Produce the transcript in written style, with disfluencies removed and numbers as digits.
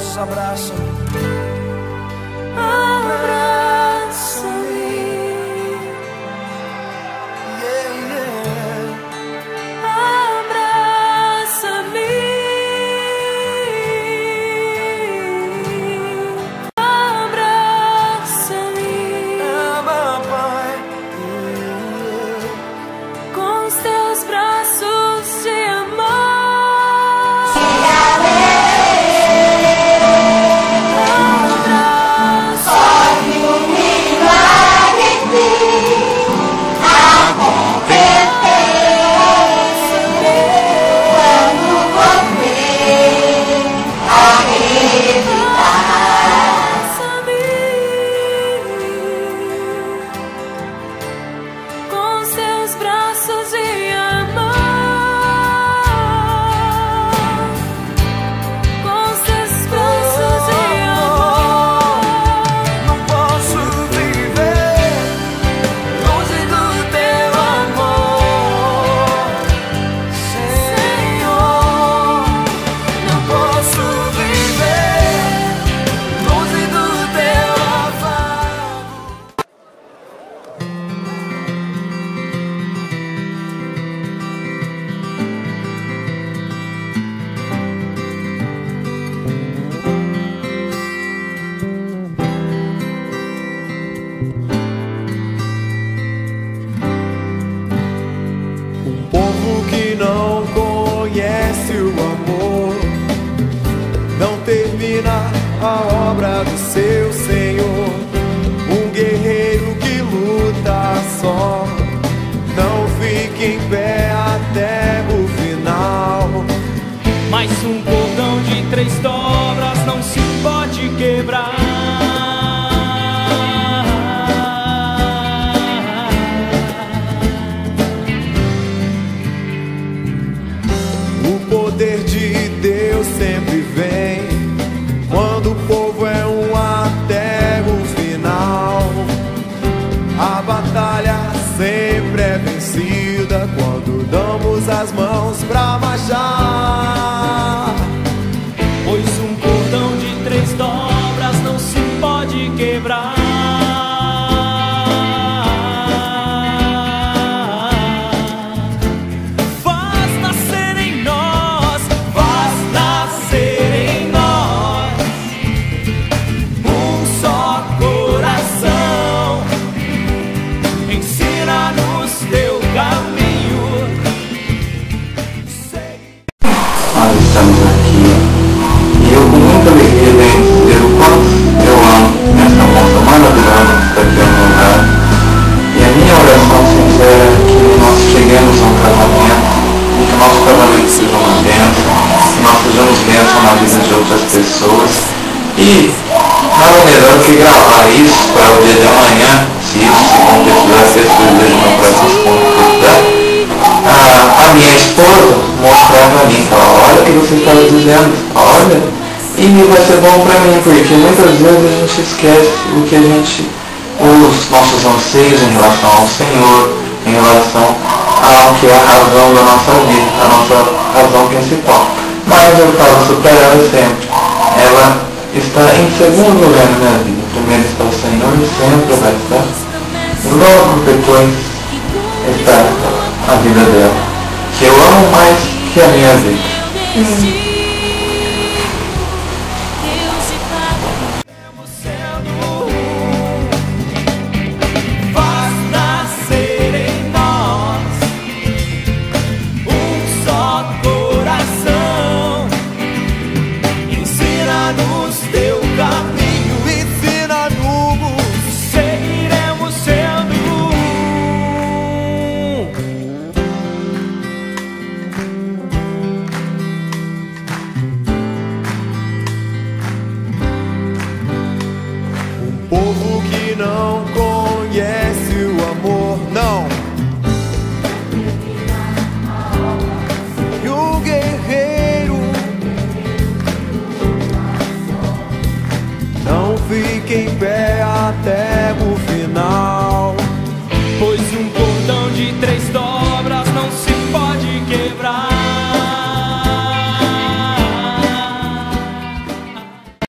braços, abraça-me. A obra do seu Senhor, um guerreiro que luta só, não fica em pé até o final. Mas um cordão de 3 dobras não se pode quebrar. O poder de Deus sempre vem quando o povo é um até o final. A batalha sempre é vencida quando damos as mãos pra marchar. Pois um cordão de 3 dobras não se pode quebrar. Estamos aqui e eu com muita alegria venho dizer o quanto eu amo essa moça maravilhosa que está aqui ao meu lado. E a minha oração sincera é que nós cheguemos a um casamento e que o nosso casamento seja uma bênção, que nós sejamos bênção na vida de outras pessoas. E nada melhor que gravar isso para o dia de amanhã, se isso se concretizar, se esse desejo no meu coração se concretizar, a minha esposa mostrar pra mim, falar, olha o que você estava dizendo, olha, e vai ser bom pra mim, porque muitas vezes a gente esquece os nossos anseios em relação ao Senhor, em relação ao que é a razão da nossa vida, a nossa razão principal. Mas eu falo isso pra ela sempre, ela está em segundo lugar na minha vida. Primeiro está o Senhor e sempre vai estar. Logo depois está a vida dela, que eu amo mais que a minha vida. Povo que não conhece o amor, não. E o guerreiro não fica em pé até o final.